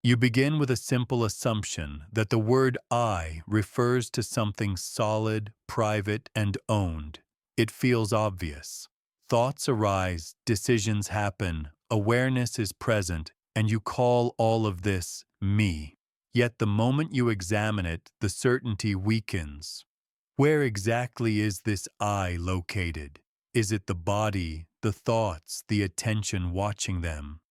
You begin with a simple assumption that the word I refers to something solid, private, and owned. It feels obvious. Thoughts arise, decisions happen, awareness is present, and you call all of this me. Yet the moment you examine it, the certainty weakens. Where exactly is this I located? Is it the body, the thoughts, the attention watching them?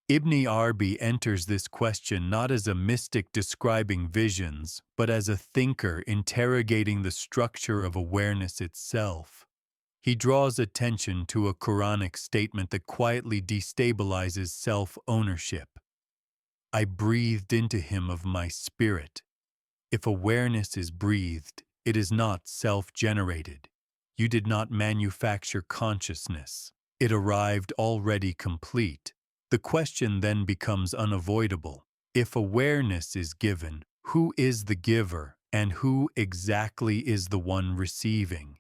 Ibn Arabi enters this question not as a mystic describing visions, but as a thinker interrogating the structure of awareness itself. He draws attention to a Quranic statement that quietly destabilizes self-ownership. I breathed into him of my spirit. If awareness is breathed, it is not self-generated. You did not manufacture consciousness. It arrived already complete. The question then becomes unavoidable. If awareness is given, who is the giver and who exactly is the one receiving?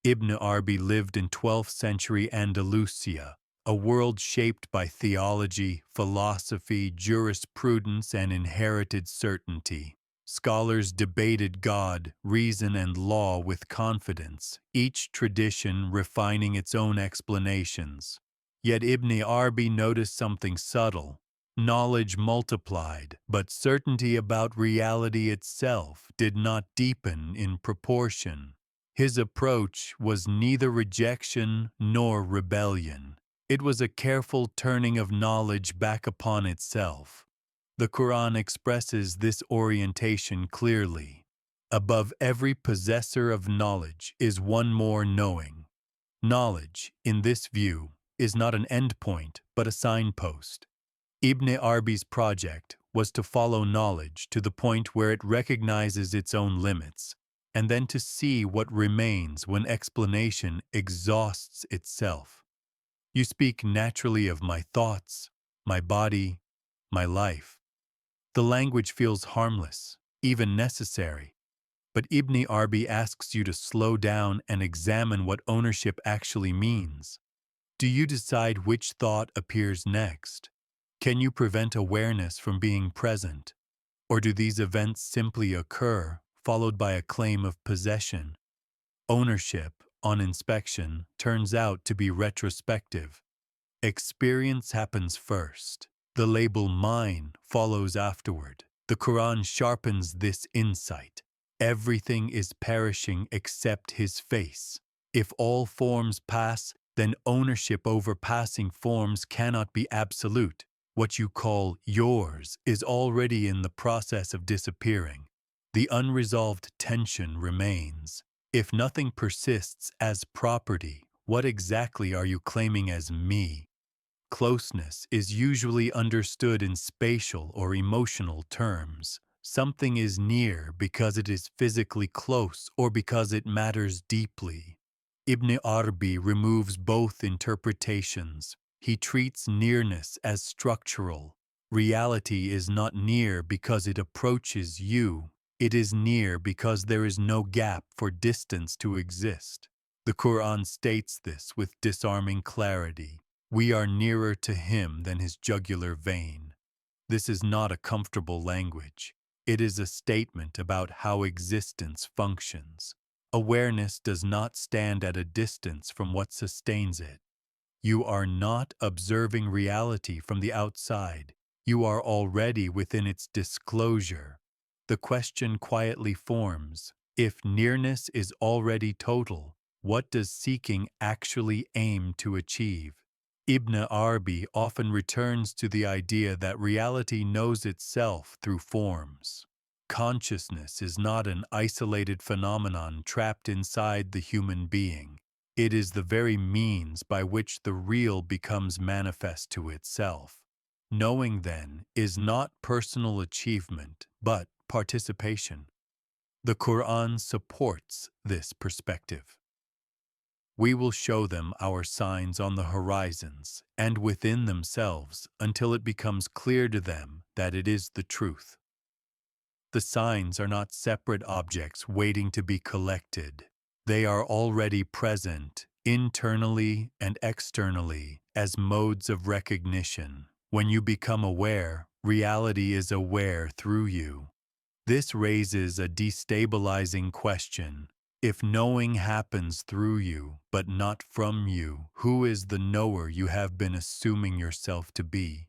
Ibn Arabi lived in 12th century Andalusia, a world shaped by theology, philosophy, jurisprudence, and inherited certainty. Scholars debated God, reason, and law with confidence, each tradition refining its own explanations. Yet Ibn Arabi noticed something subtle. Knowledge multiplied, but certainty about reality itself did not deepen in proportion. His approach was neither rejection nor rebellion. It was a careful turning of knowledge back upon itself. The Quran expresses this orientation clearly. Above every possessor of knowledge is one more knowing. Knowledge, in this view, is not an endpoint but a signpost. Ibn Arabi's project was to follow knowledge to the point where it recognizes its own limits, and then to see what remains when explanation exhausts itself. You speak naturally of my thoughts, my body, my life. The language feels harmless, even necessary, but Ibn Arabi asks you to slow down and examine what ownership actually means. Do you decide which thought appears next? Can you prevent awareness from being present? Or do these events simply occur, followed by a claim of possession? Ownership, on inspection, turns out to be retrospective. Experience happens first. The label mine follows afterward. The Quran sharpens this insight. Everything is perishing except his face. If all forms pass, then ownership over passing forms cannot be absolute. What you call yours is already in the process of disappearing. The unresolved tension remains. If nothing persists as property, what exactly are you claiming as me? Closeness is usually understood in spatial or emotional terms. Something is near because it is physically close or because it matters deeply. Ibn Arabi removes both interpretations. He treats nearness as structural. Reality is not near because it approaches you. It is near because there is no gap for distance to exist. The Quran states this with disarming clarity. We are nearer to him than his jugular vein. This is not a comfortable language. It is a statement about how existence functions. Awareness does not stand at a distance from what sustains it. You are not observing reality from the outside. You are already within its disclosure. The question quietly forms, if nearness is already total, what does seeking actually aim to achieve? Ibn Arabi often returns to the idea that reality knows itself through forms. Consciousness is not an isolated phenomenon trapped inside the human being. It is the very means by which the real becomes manifest to itself. Knowing, then, is not personal achievement, but participation. The Quran supports this perspective. We will show them our signs on the horizons and within themselves until it becomes clear to them that it is the truth. The signs are not separate objects waiting to be collected. They are already present, internally and externally, as modes of recognition. When you become aware, reality is aware through you. This raises a destabilizing question. If knowing happens through you, but not from you, who is the knower you have been assuming yourself to be?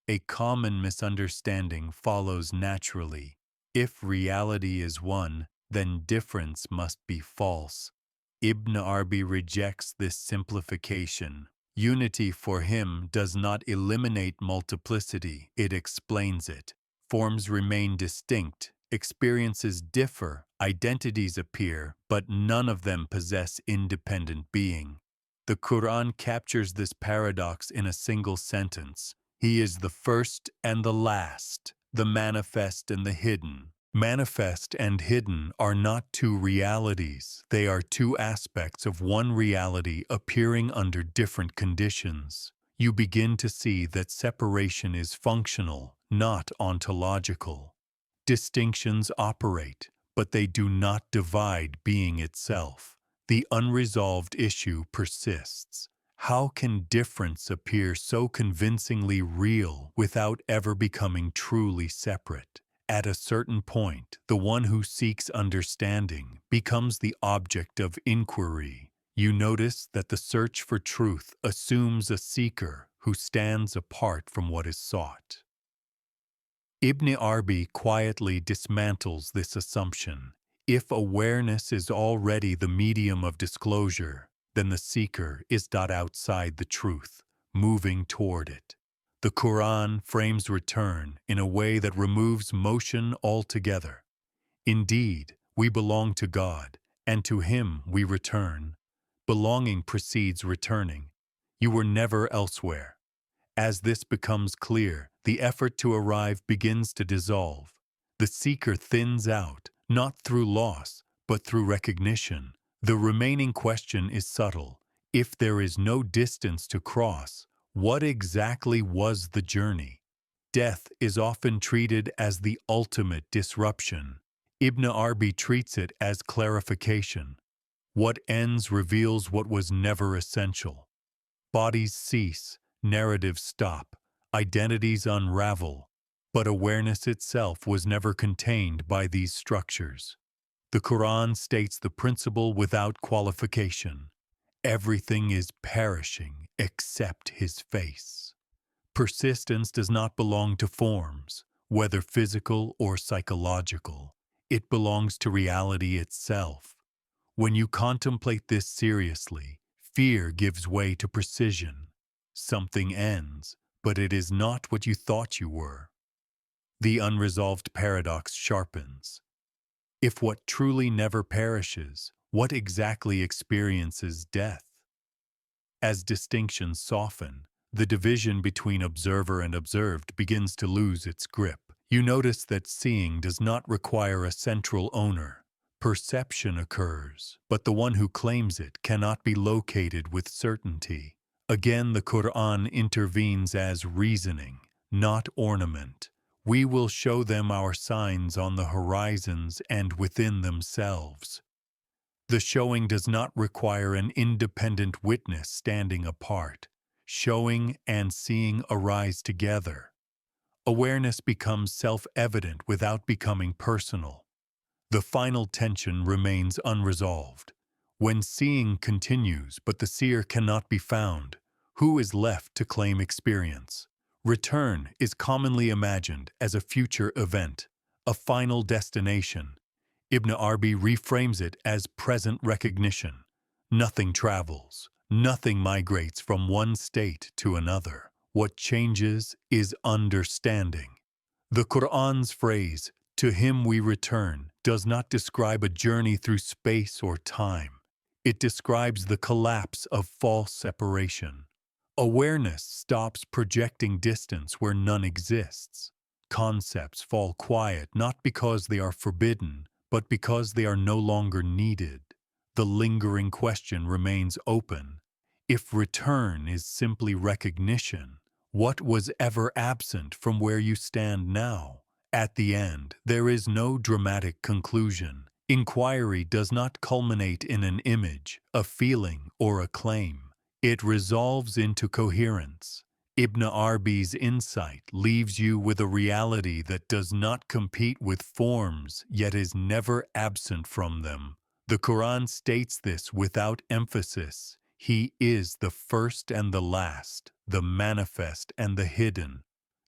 A common misunderstanding follows naturally. If reality is one, then difference must be false. Ibn Arabi rejects this simplification. Unity for him does not eliminate multiplicity, it explains it. Forms remain distinct, experiences differ, identities appear, but none of them possess independent being. The Quran captures this paradox in a single sentence. He is the first and the last, the manifest and the hidden. Manifest and hidden are not two realities, they are two aspects of one reality appearing under different conditions. You begin to see that separation is functional, not ontological. Distinctions operate, but they do not divide being itself. The unresolved issue persists. How can difference appear so convincingly real without ever becoming truly separate? At a certain point, the one who seeks understanding becomes the object of inquiry. You notice that the search for truth assumes a seeker who stands apart from what is sought. Ibn Arabi quietly dismantles this assumption. If awareness is already the medium of disclosure, then the seeker is not outside the truth, moving toward it. The Quran frames return in a way that removes motion altogether. Indeed, we belong to God, and to Him we return. Belonging precedes returning. You were never elsewhere. As this becomes clear, the effort to arrive begins to dissolve. The seeker thins out, not through loss, but through recognition. The remaining question is subtle. If there is no distance to cross, what exactly was the journey? Death is often treated as the ultimate disruption. Ibn Arabi treats it as clarification. What ends reveals what was never essential. Bodies cease, narratives stop, identities unravel, but awareness itself was never contained by these structures. The Quran states the principle without qualification. Everything is perishing except His face. Persistence does not belong to forms, whether physical or psychological. It belongs to reality itself. When you contemplate this seriously, fear gives way to precision. Something ends, but it is not what you thought you were. The unresolved paradox sharpens. If what truly never perishes, what exactly experiences death? As distinctions soften, the division between observer and observed begins to lose its grip. You notice that seeing does not require a central owner. Perception occurs, but the one who claims it cannot be located with certainty. Again, the Quran intervenes as reasoning, not ornament. We will show them our signs on the horizons and within themselves. The showing does not require an independent witness standing apart. Showing and seeing arise together. Awareness becomes self-evident without becoming personal. The final tension remains unresolved. When seeing continues but the seer cannot be found, who is left to claim experience? Return is commonly imagined as a future event, a final destination. Ibn Arabi reframes it as present recognition. Nothing travels, nothing migrates from one state to another. What changes is understanding. The Quran's phrase, "To Him we return," does not describe a journey through space or time. It describes the collapse of false separation. Awareness stops projecting distance where none exists. Concepts fall quiet not because they are forbidden, but because they are no longer needed. The lingering question remains open. If return is simply recognition, what was ever absent from where you stand now? At the end, there is no dramatic conclusion. Inquiry does not culminate in an image, a feeling, or a claim. It resolves into coherence. Ibn Arabi's insight leaves you with a reality that does not compete with forms, yet is never absent from them. The Quran states this without emphasis. He is the first and the last, the manifest and the hidden.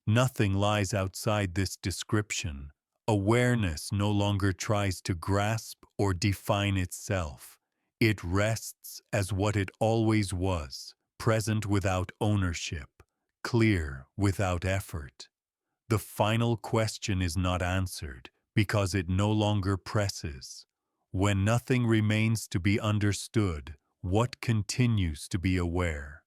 Nothing lies outside this description. Awareness no longer tries to grasp or define itself. It rests as what it always was, present without ownership, clear without effort. The final question is not answered because it no longer presses. When nothing remains to be understood, what continues to be aware?